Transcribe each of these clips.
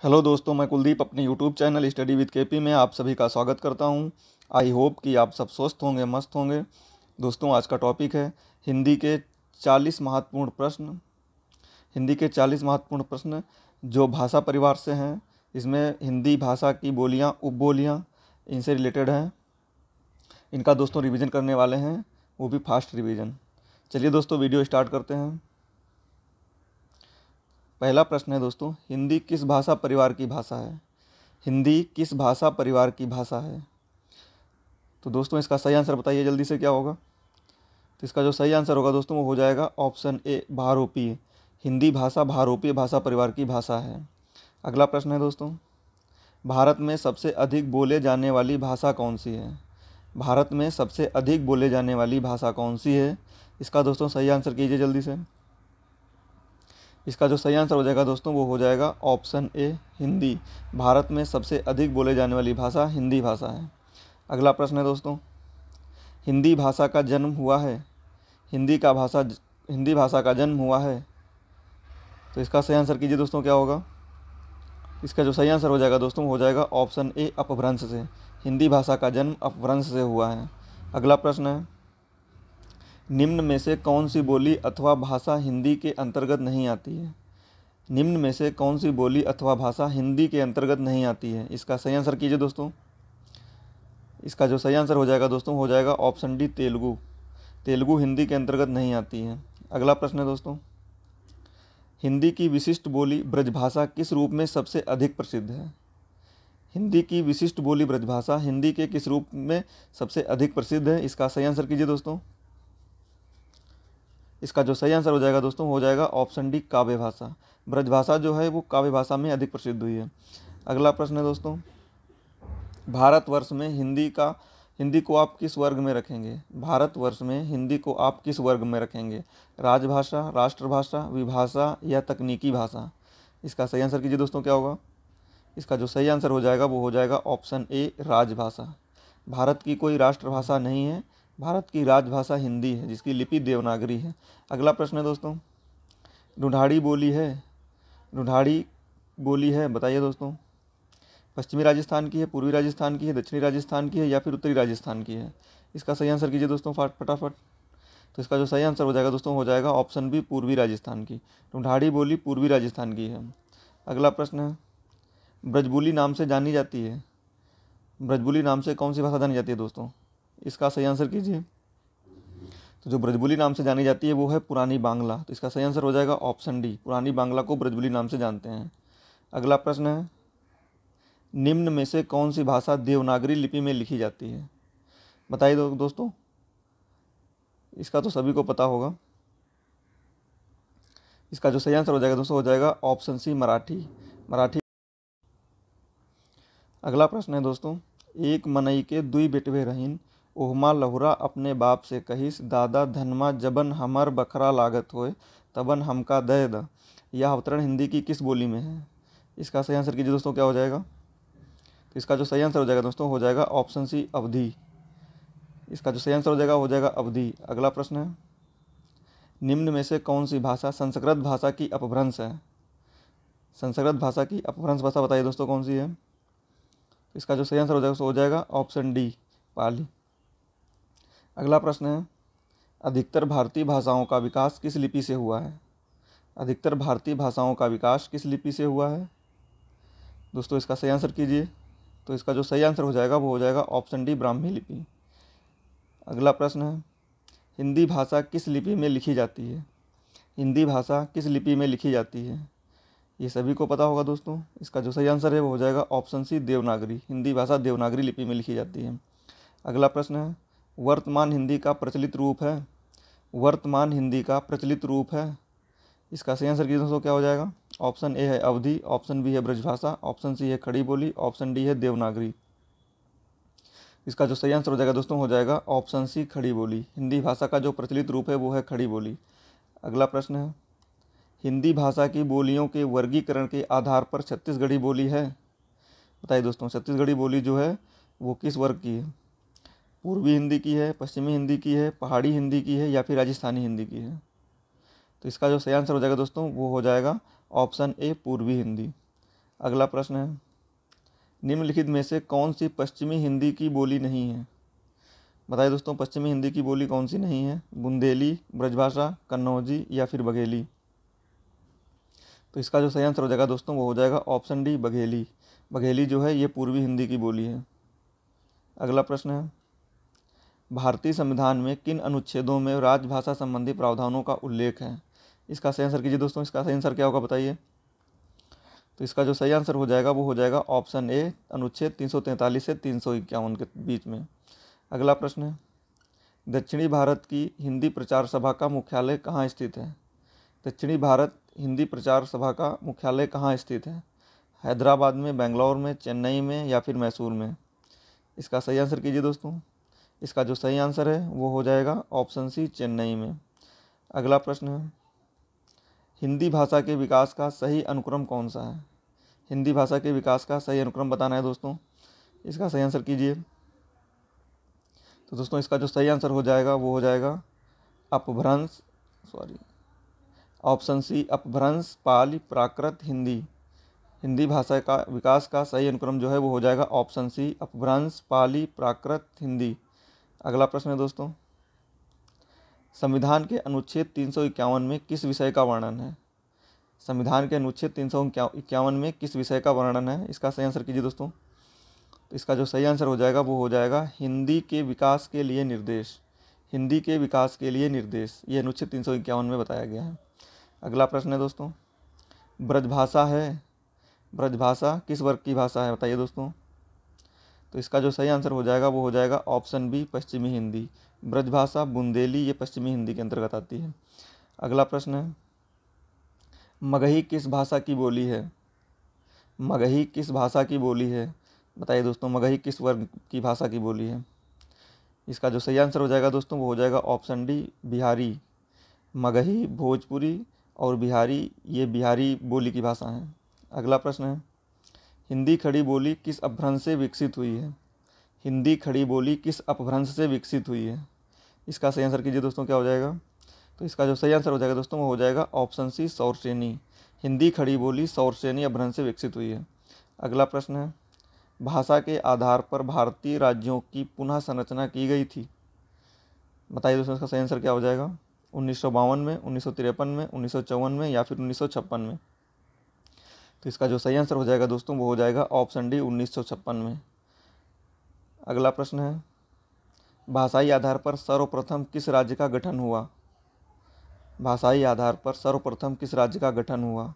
Hello दोस्तों, मैं कुलदीप अपने YouTube channel study with KP में आप सभी का स्वागत करता हूं। आई होप कि आप सब स्वस्थ होंगे, मस्त होंगे। दोस्तों, आज का टॉपिक है हिंदी के 40 महत्वपूर्ण प्रश्न। हिंदी के 40 महत्वपूर्ण प्रश्न जो भाषा परिवार से हैं। इसमें हिंदी भाषा की बोलियां, उपबोलियां इनसे रिलेटेड हैं। इनका दोस्तों रिवीजन करने वाले हैं, वो भी फास्ट रिवीजन। चलिए दोस्तों, वीडियो स्टार्ट करते हैं। पहला प्रश्न है दोस्तों, हिंदी किस भाषा परिवार की भाषा है? हिंदी किस भाषा परिवार की भाषा है? तो दोस्तों, इसका सही आंसर बताइए जल्दी से, क्या होगा? तो इसका जो सही आंसर होगा दोस्तों, वो हो जाएगा ऑप्शन ए, भारोपीय। हिंदी भाषा भारोपीय भाषा परिवार की भाषा है। अगला प्रश्न है दोस्तों, भारत में सबसे अधिक बोले जाने वाली भाषा कौन सी है? भारत में सबसे अधिक बोले जाने वाली भाषा कौन सी है? इसका दोस्तों सही आंसर कीजिए जल्दी से। इसका जो सही आंसर हो जाएगा दोस्तों, वो हो जाएगा ऑप्शन ए, हिंदी। भारत में सबसे अधिक बोले जाने वाली भाषा हिंदी भाषा है। अगला प्रश्न है दोस्तों, हिंदी भाषा का जन्म हुआ है? हिंदी भाषा का जन्म हुआ है? तो इसका सही आंसर कीजिए दोस्तों, क्या होगा? इसका जो सही आंसर हो जाएगा दोस्तों, हो जाएगा ऑप्शन ए, अपभ्रंश से। हिंदी भाषा का जन्म अपभ्रंश से हुआ है। अगला प्रश्न है, निम्न में से कौन सी बोली अथवा भाषा हिंदी के अंतर्गत नहीं आती है? निम्न में से कौन सी बोली अथवा भाषा हिंदी के अंतर्गत नहीं आती है? इसका सही आंसर कीजिए दोस्तों। इसका जो सही आंसर हो जाएगा दोस्तों, हो जाएगा ऑप्शन डी, तेलुगु। तेलुगु हिंदी के अंतर्गत नहीं आती है। अगला प्रश्न है दोस्तों, हिंदी की विशिष्ट बोली ब्रजभाषा किस रूप में सबसे अधिक प्रसिद्ध है? हिंदी की विशिष्ट बोली ब्रजभाषा हिंदी के किस रूप में सबसे अधिक प्रसिद्ध है? इसका सही आंसर कीजिए दोस्तों। इसका जो सही आंसर हो जाएगा दोस्तों, हो जाएगा ऑप्शन डी, काव्य भाषा। ब्रजभाषा जो है वो काव्य भाषा में अधिक प्रसिद्ध हुई है। अगला प्रश्न है दोस्तों, भारतवर्ष में हिंदी को आप किस वर्ग में रखेंगे? भारतवर्ष में हिंदी को आप किस वर्ग में रखेंगे? राजभाषा, राष्ट्रभाषा, विभाषा या तकनीकी भाषा? इसका सही आंसर कीजिए दोस्तों, क्या होगा? इसका जो सही आंसर हो जाएगा, वो हो जाएगा ऑप्शन ए, राजभाषा। भारत की कोई राष्ट्रभाषा नहीं है, भारत की राजभाषा हिंदी है, जिसकी लिपि देवनागरी है। अगला प्रश्न है दोस्तों, ढूंढाड़ी बोली है, बताइए दोस्तों। पश्चिमी राजस्थान की है, पूर्वी राजस्थान की है, दक्षिणी राजस्थान की है या फिर उत्तरी राजस्थान की है? इसका सही आंसर कीजिए दोस्तों फटाफट। तो इसका जो सही आंसर हो जाएगा दोस्तों, हो जाएगा ऑप्शन बी, पूर्वी राजस्थान की। ढूंढाड़ी बोली पूर्वी राजस्थान की है। अगला प्रश्न है, ब्रजबुली नाम से जानी जाती है। ब्रजबुली नाम से कौन सी भाषा जानी जाती है दोस्तों? इसका सही आंसर कीजिए। तो जो ब्रजबुली नाम से जानी जाती है वो है पुरानी बांग्ला। तो इसका सही आंसर हो जाएगा ऑप्शन डी, पुरानी बांग्ला को ब्रजबुली नाम से जानते हैं। अगला प्रश्न है, निम्न में से कौन सी भाषा देवनागरी लिपि में लिखी जाती है? बताइए दोस्तों। इसका तो सभी को पता होगा। इसका जो सही आंसर हो जाएगा दोस्तों, हो जाएगा ऑप्शन सी, मराठी। अगला प्रश्न है दोस्तों, एक मनई के दुई बेटवे रहीन, ओहमा लहुरा अपने बाप से कहिस, दादा धनमा जबन हमर बखरा लागत होए, तबन हमका दय द। यह अवतरण हिंदी की किस बोली में है? इसका सही आंसर कीजिए दोस्तों, क्या हो जाएगा? तो इसका जो सही आंसर हो जाएगा दोस्तों, हो जाएगा ऑप्शन सी, अवधी। इसका जो सही आंसर हो जाएगा अवधी। अगला प्रश्न है, निम्न में से कौन सी भाषा संस्कृत भाषा की अपभ्रंश है? संस्कृत भाषा की अपभ्रंश भाषा बताइए दोस्तों, कौन सी है? इसका जो सही आंसर हो जाएगा ऑप्शन डी, पाली। अगला प्रश्न है, अधिकतर भारतीय भाषाओं का विकास किस लिपि से हुआ है? अधिकतर भारतीय भाषाओं का विकास किस लिपि से हुआ है दोस्तों? इसका सही आंसर कीजिए। तो इसका जो सही आंसर हो जाएगा, वो हो जाएगा ऑप्शन डी, ब्राह्मी लिपि। अगला प्रश्न है, हिंदी भाषा किस लिपि में लिखी जाती है? हिंदी भाषा किस लिपि में लिखी जाती है? ये सभी को पता होगा दोस्तों। इसका जो सही आंसर है वो हो जाएगा ऑप्शन सी, देवनागरी। हिंदी भाषा देवनागरी लिपि में लिखी जाती है। अगला प्रश्न है, वर्तमान हिंदी का प्रचलित रूप है? वर्तमान हिंदी का प्रचलित रूप है? इसका सही आंसर कीजिए दोस्तों, क्या हो जाएगा? ऑप्शन ए है अवधी, ऑप्शन बी है ब्रजभाषा, ऑप्शन सी है खड़ी बोली, ऑप्शन डी है देवनागरी। इसका जो सही आंसर हो जाएगा दोस्तों, हो जाएगा ऑप्शन सी, खड़ी बोली। हिंदी भाषा का जो प्रचलित रूप है वो है खड़ी बोली। अगला प्रश्न है, हिंदी भाषा की बोलियों के वर्गीकरण के आधार पर छत्तीसगढ़ी बोली है? बताइए दोस्तों, छत्तीसगढ़ी बोली जो है वो किस वर्ग की है? पूर्वी हिंदी की है, पश्चिमी हिंदी की है, पहाड़ी हिंदी की है या फिर राजस्थानी हिंदी की है? तो इसका जो सही आंसर हो जाएगा दोस्तों, वो हो जाएगा ऑप्शन ए, पूर्वी हिंदी। अगला प्रश्न है, निम्नलिखित में से कौन सी पश्चिमी हिंदी की बोली नहीं है? बताइए दोस्तों, पश्चिमी हिंदी की बोली कौन सी नहीं है? बुंदेली, ब्रजभाषा, कन्नौजी या फिर बघेली? तो इसका जो सही आंसर हो जाएगा दोस्तों वो हो जाएगा ऑप्शन डी, बघेली। बघेली जो है ये पूर्वी हिंदी की बोली है। अगला प्रश्न है, भारतीय संविधान में किन अनुच्छेदों में राजभाषा संबंधी प्रावधानों का उल्लेख है? इसका सही आंसर कीजिए दोस्तों, इसका सही आंसर क्या होगा बताइए। तो इसका जो सही आंसर हो जाएगा वो हो जाएगा ऑप्शन ए, अनुच्छेद 343 से 351 के बीच में। अगला प्रश्न है, दक्षिणी भारत की हिंदी प्रचार सभा का मुख्यालय कहाँ स्थित है? दक्षिणी भारत हिंदी प्रचार सभा का मुख्यालय कहाँ स्थित है? हैदराबाद में, बेंगलोर में, चेन्नई में या फिर मैसूर में? इसका सही आंसर कीजिए दोस्तों। इसका जो सही आंसर है वो हो जाएगा ऑप्शन सी, चेन्नई में। अगला प्रश्न है, हिंदी भाषा के विकास का सही अनुक्रम कौन सा है? हिंदी भाषा के विकास का सही अनुक्रम बताना है दोस्तों। इसका सही आंसर कीजिए। तो दोस्तों इसका जो सही आंसर हो जाएगा वो हो जाएगा अपभ्रंश, ऑप्शन सी, अपभ्रंश, पाली, प्राकृत, हिंदी। हिंदी भाषा का विकास का सही अनुक्रम जो है वो हो जाएगा ऑप्शन सी, अपभ्रंश, पाली, प्राकृत, हिंदी। अगला प्रश्न है दोस्तों, संविधान के अनुच्छेद 351 में किस विषय का वर्णन है? संविधान के अनुच्छेद 351 में किस विषय का वर्णन है? इसका सही आंसर कीजिए दोस्तों। तो इसका जो सही आंसर हो जाएगा वो हो जाएगा हिंदी के विकास के लिए निर्देश। हिंदी के विकास के लिए निर्देश, ये अनुच्छेद 351 में बताया गया है। अगला प्रश्न है दोस्तों, ब्रजभाषा है, ब्रजभाषा किस वर्ग की भाषा है बताइए दोस्तों। तो इसका जो सही आंसर हो जाएगा वो हो जाएगा ऑप्शन बी, पश्चिमी हिंदी। ब्रजभाषा, बुंदेली ये पश्चिमी हिंदी के अंतर्गत आती है। अगला प्रश्न है, मगही किस भाषा की बोली है? मगही किस भाषा की बोली है? बताइए दोस्तों, मगही किस वर्ग की भाषा की बोली है? इसका जो सही आंसर हो जाएगा दोस्तों वो हो जाएगा ऑप्शन डी, बिहारी। मगही, भोजपुरी और बिहारी ये बिहारी बोली की भाषा है। अगला प्रश्न है, हिंदी खड़ी बोली किस अपभ्रंश से विकसित हुई है? हिंदी खड़ी बोली किस अपभ्रंश से विकसित हुई है? इसका सही आंसर कीजिए दोस्तों, क्या हो जाएगा। तो इसका जो सही आंसर हो जाएगा दोस्तों वो हो जाएगा ऑप्शन सी, सौरसेनी। हिंदी खड़ी बोली सौरसेनी अपभ्रंश से विकसित हुई है। अगला प्रश्न है, भाषा के आधार पर भारतीय राज्यों की पुनः संरचना की गई थी। बताइए दोस्तों इसका सही आंसर क्या हो जाएगा। 1952 में, 1953 में, 1954 में या फिर 1956 में? तो इसका जो सही आंसर हो जाएगा दोस्तों वो हो जाएगा ऑप्शन डी, 1956 में। अगला प्रश्न है, भाषाई आधार पर सर्वप्रथम किस राज्य का गठन हुआ? भाषाई आधार पर सर्वप्रथम किस राज्य का गठन हुआ?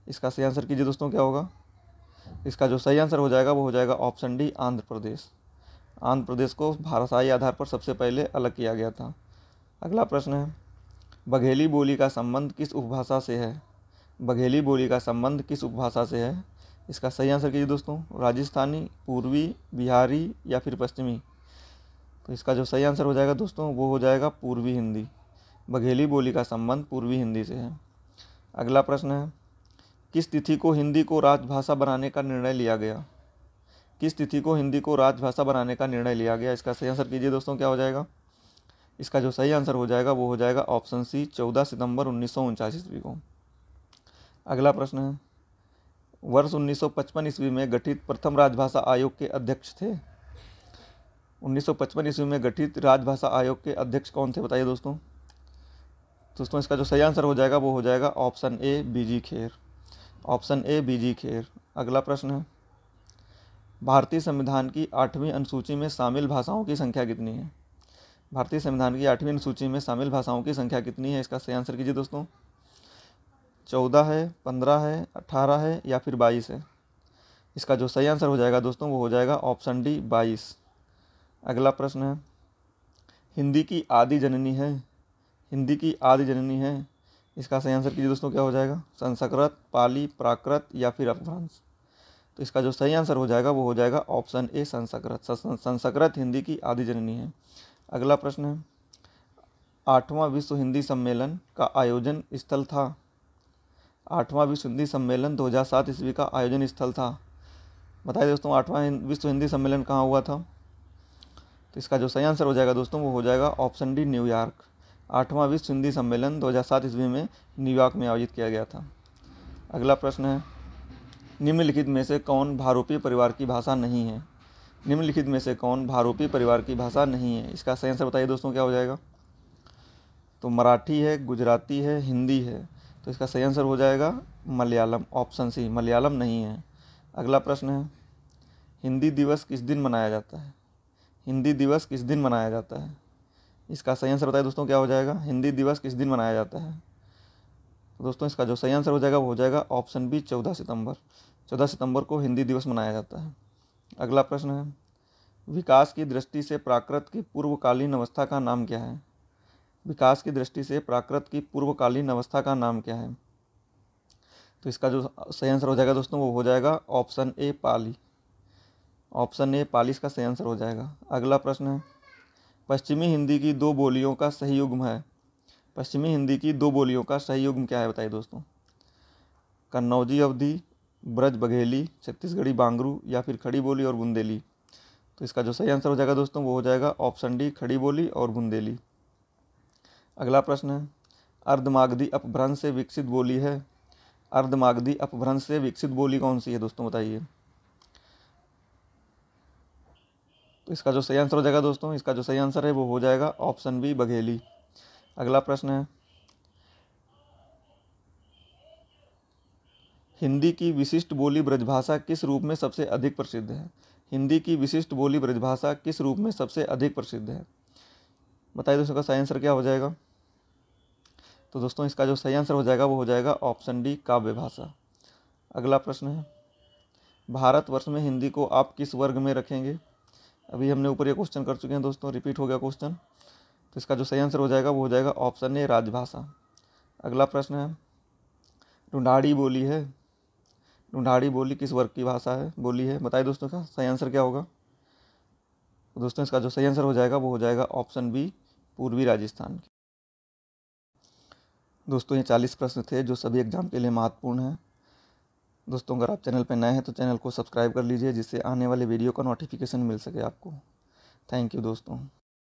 इसका सही आंसर कीजिए दोस्तों, क्या होगा। इसका जो सही आंसर हो जाएगा वो हो जाएगा ऑप्शन डी, आंध्र प्रदेश। आंध्र प्रदेश को भाषाई आधार पर सबसे पहले अलग किया गया था। अगला प्रश्न है, बघेली बोली का संबंध किस उपभाषा से है? बघेली बोली का संबंध किस उपभाषा से है? इसका सही आंसर कीजिए दोस्तों। राजस्थानी, पूर्वी, बिहारी या फिर पश्चिमी? तो इसका जो सही आंसर हो जाएगा दोस्तों वो हो जाएगा पूर्वी हिंदी। बघेली बोली का संबंध पूर्वी हिंदी से है। अगला प्रश्न है, किस तिथि को हिंदी को राजभाषा बनाने का निर्णय लिया गया? किस तिथि को हिंदी को राजभाषा बनाने का निर्णय लिया गया? इसका सही आंसर कीजिए दोस्तों, क्या हो जाएगा। इसका जो सही आंसर हो जाएगा वो हो जाएगा ऑप्शन सी, 14 सितंबर 1949 ईस्वी को। अगला प्रश्न है, वर्ष 1955 ईस्वी में गठित प्रथम राजभाषा आयोग के अध्यक्ष थे। 1955 ईस्वी में गठित राजभाषा आयोग के अध्यक्ष कौन थे बताइए दोस्तों। दोस्तों इसका जो सही आंसर हो जाएगा वो हो जाएगा option A, BG Kher. Option A, BG Kher. अगला प्रश्न है, भारतीय संविधान की 8वीं अनुसूची में शामिल भाषाओं की संख्या कितनी है? भारतीय संविधान की 8वीं अनुसूची में शामिल भाषाओं की संख्या कितनी है? इसका सही आंसर कीजिए दोस्तों। 14 है, 15 है, 18 है या फिर 22 है? इसका जो सही आंसर हो जाएगा दोस्तों वो हो जाएगा ऑप्शन डी, 22। अगला प्रश्न है, हिंदी की आदि जननी है। हिंदी की आदि जननी है, इसका सही आंसर कीजिए दोस्तों, क्या हो जाएगा। संस्कृत, पाली, प्राकृत या फिर अपभ्रंश? तो इसका जो सही आंसर हो जाएगा वो हो जाएगा ऑप्शन ए, संस्कृत। संस्कृत हिंदी की आदि जननी है। अगला प्रश्न है, 8वां विश्व हिंदी सम्मेलन का आयोजन स्थल था। 8वां विश्व हिंदी सम्मेलन 2007 ईस्वी का आयोजन स्थल था। बताइए दोस्तों 8वां विश्व हिंदी सम्मेलन कहाँ हुआ था? तो इसका जो सही आंसर हो जाएगा दोस्तों वो हो जाएगा ऑप्शन डी, न्यूयॉर्क। 8वां विश्व हिंदी सम्मेलन 2007 ईस्वी में न्यूयॉर्क में आयोजित किया गया था। अगला प्रश्न है, निम्नलिखित में से कौन भारोपी परिवार की भाषा नहीं है? निम्नलिखित में से कौन भारोपी परिवार की भाषा नहीं है? इसका सही आंसर बताइए दोस्तों, क्या हो जाएगा? तो मराठी है, गुजराती है, हिंदी है। तो इसका सही आंसर हो जाएगा मलयालम, ऑप्शन सी, मलयालम नहीं है। अगला प्रश्न है, हिंदी दिवस किस दिन मनाया जाता है? हिंदी दिवस किस दिन मनाया जाता है? इसका सही आंसर बताइए दोस्तों, क्या हो जाएगा? हिंदी दिवस किस दिन मनाया जाता है? तो दोस्तों इसका जो सही आंसर हो जाएगा वो हो जाएगा ऑप्शन बी, 14 सितंबर। 14 सितंबर को हिंदी दिवस मनाया जाता है। अगला प्रश्न है, विकास की दृष्टि से प्राकृत की पूर्वकालीन अवस्था का नाम क्या है? विकास की दृष्टि से प्राकृत की पूर्वकालीन अवस्था का नाम क्या है? तो इसका जो सही आंसर हो जाएगा दोस्तों वो हो जाएगा option A, Pali. Option A, पाली इसका सही आंसर हो जाएगा। अगला प्रश्न है, पश्चिमी हिंदी की दो बोलियों का सही युग्म है। पश्चिमी हिंदी की दो बोलियों का सही युग्म क्या है बताइए दोस्तों? कन्नौजी अवधी, ब्रज बघेली, छत्तीसगढ़ी बांगरू या फिर खड़ी बोली और बुंदेली। तो इसका जो सही आंसर हो जाएगा दोस्तों वो हो जाएगा ऑप्शन डी, खड़ी बोली और बुंदेली। अगला प्रश्न है, अर्धमागधी अपभ्रंश से विकसित बोली है। अर्धमागधी अपभ्रंश से विकसित बोली कौन सी है दोस्तों, बताइए? तो इसका जो सही आंसर हो जाएगा दोस्तों, इसका जो सही आंसर है वो हो जाएगा ऑप्शन बी, बघेली। अगला प्रश्न है, हिंदी की विशिष्ट बोली ब्रजभाषा किस रूप में सबसे अधिक प्रसिद्ध है? हिंदी की विशिष्ट बोली ब्रजभाषा किस रूप में सबसे अधिक प्रसिद्ध है? बताइए दोस्तों, का सही आंसर क्या हो जाएगा? तो दोस्तों इसका जो सही आंसर हो जाएगा वो हो जाएगा ऑप्शन डी, काव्य भाषा। अगला प्रश्न है, भारतवर्ष में हिंदी को आप किस वर्ग में रखेंगे? अभी हमने ऊपर ये क्वेश्चन कर चुके हैं दोस्तों, रिपीट हो गया क्वेश्चन। तो इसका जो सही आंसर हो जाएगा वो हो जाएगा ऑप्शन ए, राजभाषा। अगला प्रश्न है, ढूंढाड़ी बोली है। ढूंढाड़ी बोली किस वर्ग की भाषा है, बोली है? बताइए दोस्तों, का सही आंसर क्या होगा? तो दोस्तों इसका जो सही आंसर हो जाएगा वो हो जाएगा ऑप्शन बी, पूर्वी राजस्थान की। दोस्तों ये 40 प्रश्न थे जो सभी एग्जाम के लिए महत्वपूर्ण हैं। दोस्तों अगर आप चैनल पर नए हैं तो चैनल को सब्सक्राइब कर लीजिए, जिससे आने वाले वीडियो का नोटिफिकेशन मिल सके आपको। थैंक यू दोस्तों।